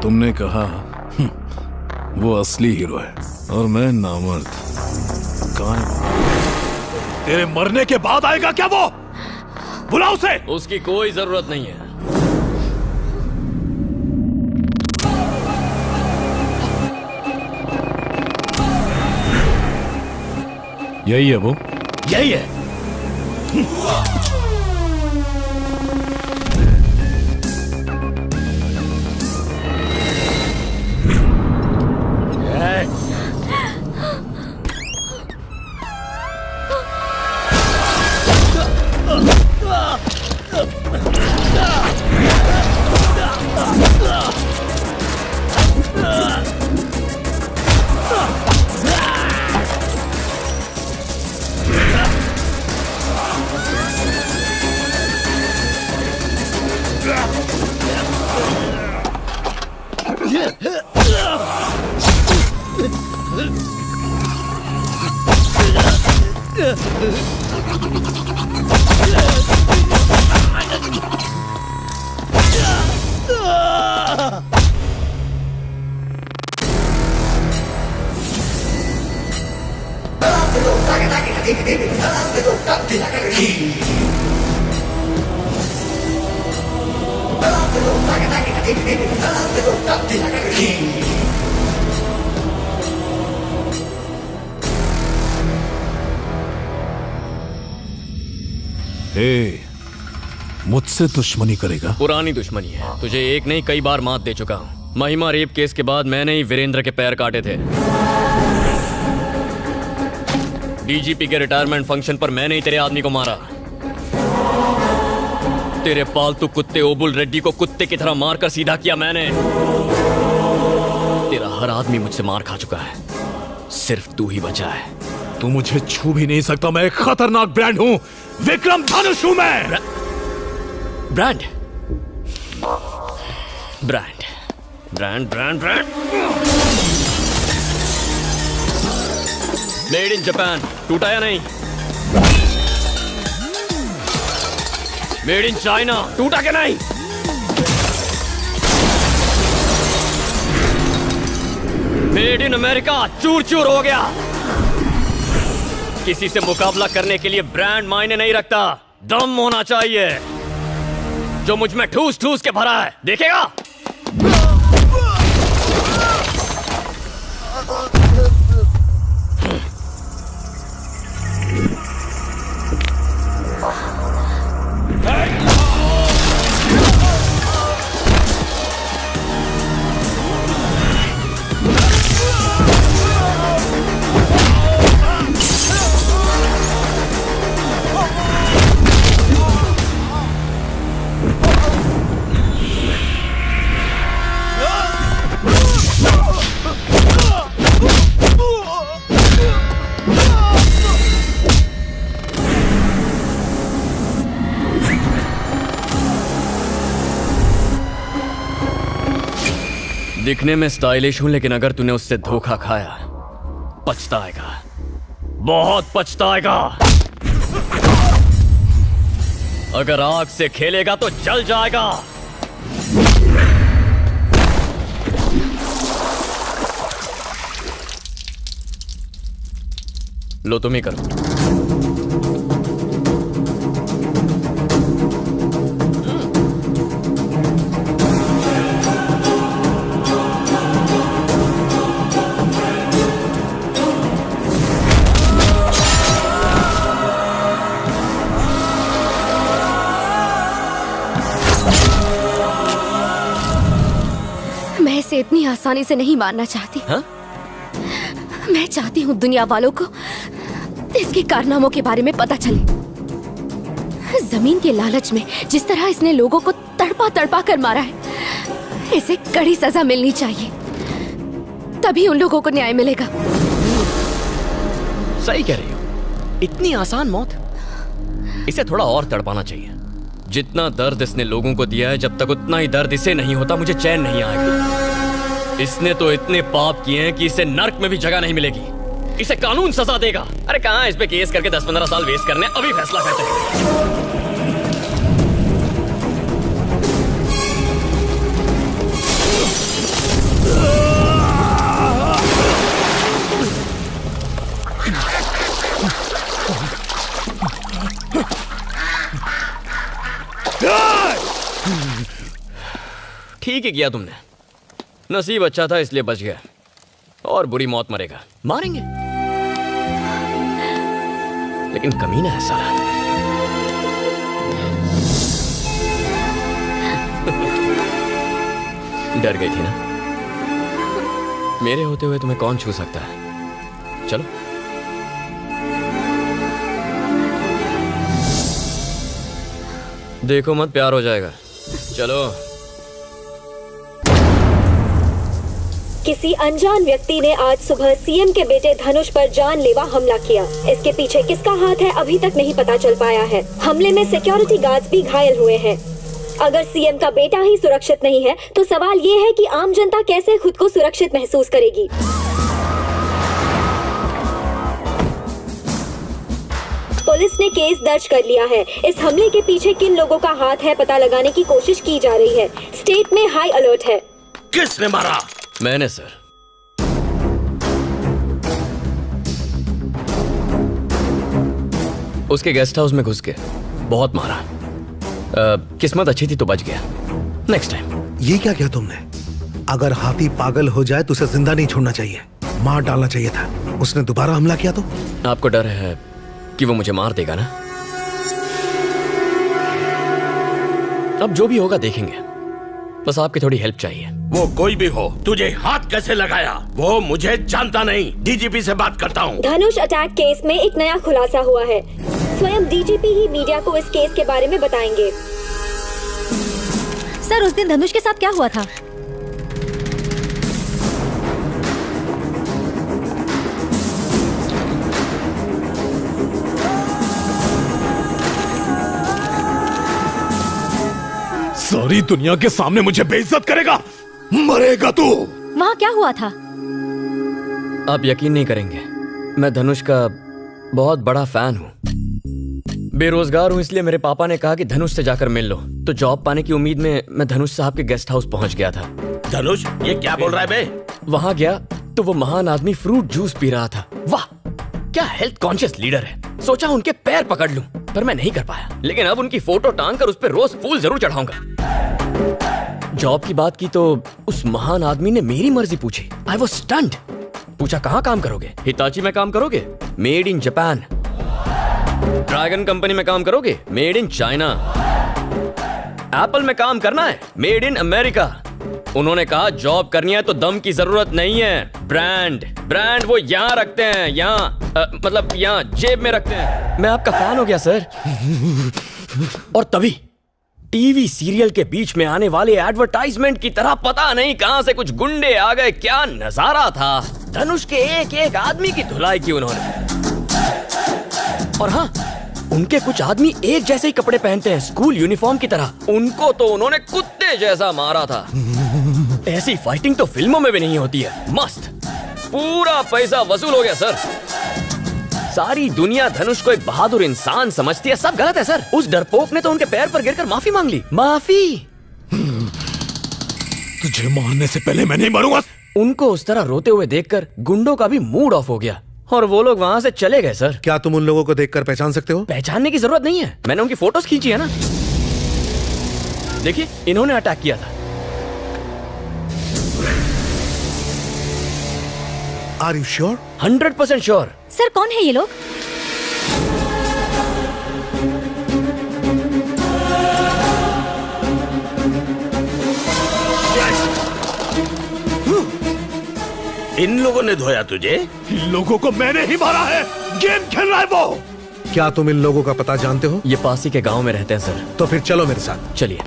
तुमने कहा वो असली हीरो है और मैं नामर्द। कहाँ है? तेरे मरने के बाद आएगा क्या वो? बुला उसे। उसकी कोई जरूरत नहीं है। यही है वो? यही है। मुझसे दुश्मनी करेगा? पुरानी दुश्मनी है। तुझे एक नहीं कई बार मात दे चुका हूं। महिमा रेप केस के बाद मैंने ही वीरेंद्र के पैर काटे थे। डीजीपी के रिटायरमेंट फंक्शन पर मैंने ही तेरे आदमी को मारा। तेरे पालतू कुत्ते ओबुल रेड्डी को कुत्ते की तरह मारकर सीधा किया मैंने। तेरा हर आदमी मुझसे मार खा चुका है, सिर्फ तू ही बचा है। तू मुझे छू भी नहीं सकता। मैं एक खतरनाक ब्रांड हूं। विक्रम धनुष हूं मैं। Brand brand brand brand brand made in Japan. टूटा या नहीं? Made in China. टूटा क्या नहीं? Made in America. चूर चूर हो गया। किसी से मुकाबला करने के लिए ब्रांड मायने नहीं रखता, दम होना चाहिए। जो मुझ में ठूस ठूस के भरा है, देखेगा? दिखने में स्टाइलिश हूं, लेकिन अगर तूने उससे धोखा खाया, पछताएगा, बहुत पछताएगा। अगर आग से खेलेगा तो जल जाएगा। लो तुम ही करो। इसे इतनी आसानी से नहीं मारना चाहती। हा? मैं चाहती हूँ दुनिया वालों को इसके कारनामों के बारे में पता चले। जमीन के लालच में जिस तरह इसने लोगों को तड़पा तड़पा कर मारा है, इसे कड़ी सजा मिलनी चाहिए, तभी उन लोगों को न्याय मिलेगा। सही कह रही हो। इतनी आसान मौत? इसे थोड़ा और तड़पाना चाहिए। जितना दर्द इसने लोगों को दिया है, जब तक उतना ही दर्द इसे नहीं होता, मुझे चैन नहीं आएगा। इसने तो इतने पाप किए हैं कि इसे नर्क में भी जगह नहीं मिलेगी। इसे कानून सजा देगा। अरे कहां इस पे केस करके 10-15 साल वेस्ट करने, अभी फैसला करते हैं। ठीक ही किया तुमने। नसीब अच्छा था इसलिए बच गया, और बुरी मौत मरेगा। मारेंगे, लेकिन कमीना है साला। डर गई थी ना? मेरे होते हुए तुम्हें कौन छू सकता है? चलो। देखो मत, प्यार हो जाएगा। चलो। किसी अनजान व्यक्ति ने आज सुबह सीएम के बेटे धनुष पर जानलेवा हमला किया। इसके पीछे किसका हाथ है अभी तक नहीं पता चल पाया है। हमले में सिक्योरिटी गार्ड्स भी घायल हुए हैं। अगर सीएम का बेटा ही सुरक्षित नहीं है तो सवाल ये है कि आम जनता कैसे खुद को सुरक्षित महसूस करेगी। पुलिस ने केस दर्ज कर लिया है। इस हमले के पीछे किन लोगों का हाथ है पता लगाने की कोशिश की जा रही है। स्टेट में हाई अलर्ट है। किसने मारा? मैंने सर। उसके गेस्ट हाउस में घुस के बहुत मारा। किस्मत अच्छी थी तो बच गया। Next time. ये क्या किया तुमने? अगर हाथी पागल हो जाए तो उसे जिंदा नहीं छोड़ना चाहिए, मार डालना चाहिए था। उसने दोबारा हमला किया तो? आपको डर है कि वो मुझे मार देगा ना? अब जो भी होगा देखेंगे, बस आपकी थोड़ी हेल्प चाहिए। वो कोई भी हो, तुझे हाथ कैसे लगाया वो मुझे जानता नहीं। डीजीपी से बात करता हूँ। धनुष अटैक केस में एक नया खुलासा हुआ है। स्वयं डीजीपी ही मीडिया को इस केस के बारे में बताएंगे। सर, उस दिन धनुष के साथ क्या हुआ था? सारी दुनिया के सामने मुझे बेइज्जत करेगा, मरेगा तू। वहाँ क्या हुआ था? आप यकीन नहीं करेंगे, मैं धनुष का बहुत बड़ा फैन हूँ। बेरोजगार हूँ, इसलिए मेरे पापा ने कहा कि धनुष से जाकर मिल लो। तो जॉब पाने की उम्मीद में मैं धनुष साहब के गेस्ट हाउस पहुंच गया था। धनुष, ये क्या बोल रहा है बे? वहां गया तो वो महान आदमी फ्रूट जूस पी रहा था। वाह, क्या हेल्थ कॉन्शियस लीडर है। सोचा उनके पैर पकड़ लूं, पर मैं नहीं कर पाया। लेकिन अब उनकी फोटो टांग कर उस पर रोज फूल जरूर चढ़ाऊंगा। जॉब की बात की तो उस महान आदमी ने मेरी मर्जी पूछी। I was stunned. पूछा कहाँ काम करोगे? हिताची में काम करोगे? Made in Japan. Dragon company में काम करोगे? Made in China. एप्पल में काम करना है? Made in America. उन्होंने कहा जॉब करनी है तो दम की जरूरत नहीं है, ब्रांड वो यहाँ रखते हैं, यहाँ मतलब यहाँ जेब में रखते हैं। मैं आपका फैन हो गया सर। और तभी टीवी सीरियल के बीच में आने वाले एडवर्टाइजमेंट की तरह पता नहीं कहां से कुछ गुंडे आ गए। क्या नजारा था। धनुष के एक एक आदमी की धुलाई की उन्होंने। और हाँ, उनके कुछ आदमी एक जैसे ही कपड़े पहनते हैं, स्कूल यूनिफॉर्म की तरह। उनको तो उन्होंने कुत्ते जैसा मारा था। ऐसी फाइटिंग तो फिल्मों में भी नहीं होती है। मस्त, पूरा पैसा वसूल हो गया सर। सारी दुनिया धनुष को एक बहादुर इंसान समझती है। सब गलत है सर। उस डरपोक ने तो उनके पैर पर गिरकर माफी मांग ली। माफी? तुझे मारने से पहले मैं नहीं मरूंगा। उनको उस तरह रोते हुए देखकर गुंडों का भी मूड ऑफ हो गया और वो लोग वहां से चले गए सर। क्या तुम उन लोगों को देखकर पहचान सकते हो? पहचानने की जरूरत नहीं है, मैंने उनकी फोटोज खींची है ना। देखिए, इन्होंने अटैक किया था। Are you sure? 100% sure. Sir, कौन है ये लोग? इन लोगों ने धोया तुझे? इन लोगों को मैंने ही मारा है। गेम खेल रहा है वो। क्या तुम इन लोगों का पता जानते हो? ये पास ही के गांव में रहते हैं सर। तो फिर चलो मेरे साथ। चलिए।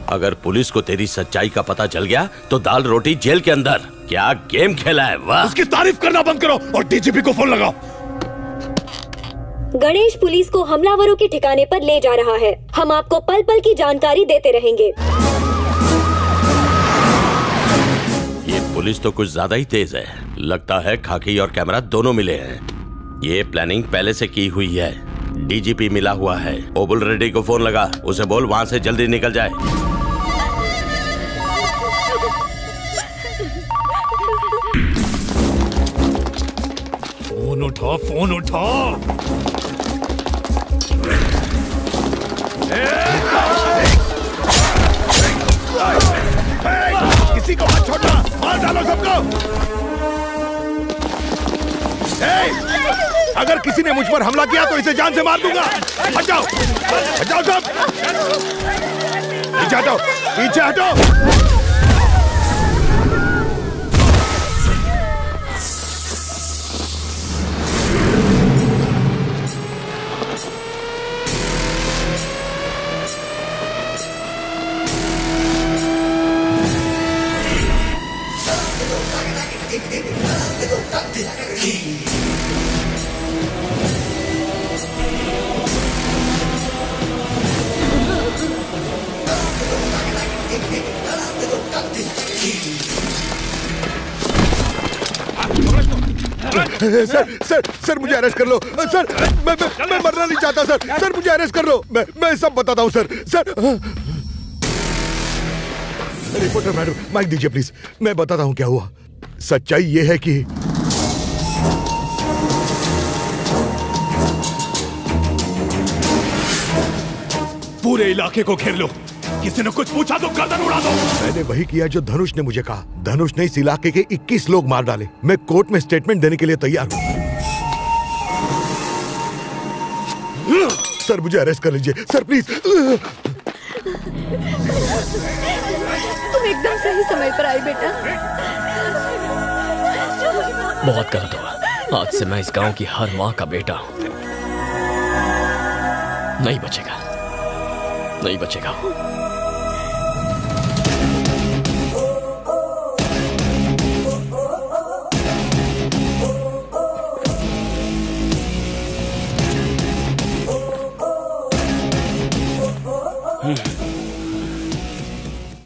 अगर पुलिस को तेरी सच्चाई का पता चल गया तो दाल रोटी जेल के अंदर। क्या गेम खेला है? वाह। उसकी तारीफ करना बंद करो और डीजीपी को फोन लगाओ। गणेश पुलिस को हमलावरों के ठिकाने पर ले जा रहा है। हम आपको पल पल की जानकारी देते रहेंगे। ये पुलिस तो कुछ ज्यादा ही तेज है। लगता है खाकी और कैमरा दोनों मिले हैं। ये प्लानिंग पहले से की हुई है। डीजीपी मिला हुआ है। ओबुल रेड्डी को फोन लगा, उसे बोल वहां से जल्दी निकल जाए। फोन उठा, फोन उठा। Hey! किसी को मत छोड़ना, मार डालो सबको। अगर किसी ने मुझ पर हमला किया तो इसे जान से मार दूंगा। हट जाओ सब, पीछे हटो, पीछे हटो। सर मुझे अरेस्ट कर लो सर। मैं मरना नहीं चाहता सर मुझे अरेस्ट कर लो। मैं सब बताता हूँ सर। रिपोर्टर मैडम माइक दीजिए प्लीज, मैं बताता हूँ क्या हुआ। सच्चाई ये है कि पूरे इलाके को घेर लो, किसी ने कुछ पूछा तो गर्दन उड़ा दो। मैंने वही किया जो धनुष ने मुझे कहा। धनुष ने इस इलाके के 21 लोग मार डाले। मैं कोर्ट में स्टेटमेंट देने के लिए तैयार हूँ। सर मुझे अरेस्ट कर लीजिए सर प्लीज। तुम एकदम सही समय पर आई बेटा। बहुत गलत हुआ। आज से मैं इस गांव की हर माँ का बेटा हूं। नहीं बचेगा, नहीं बचेगा।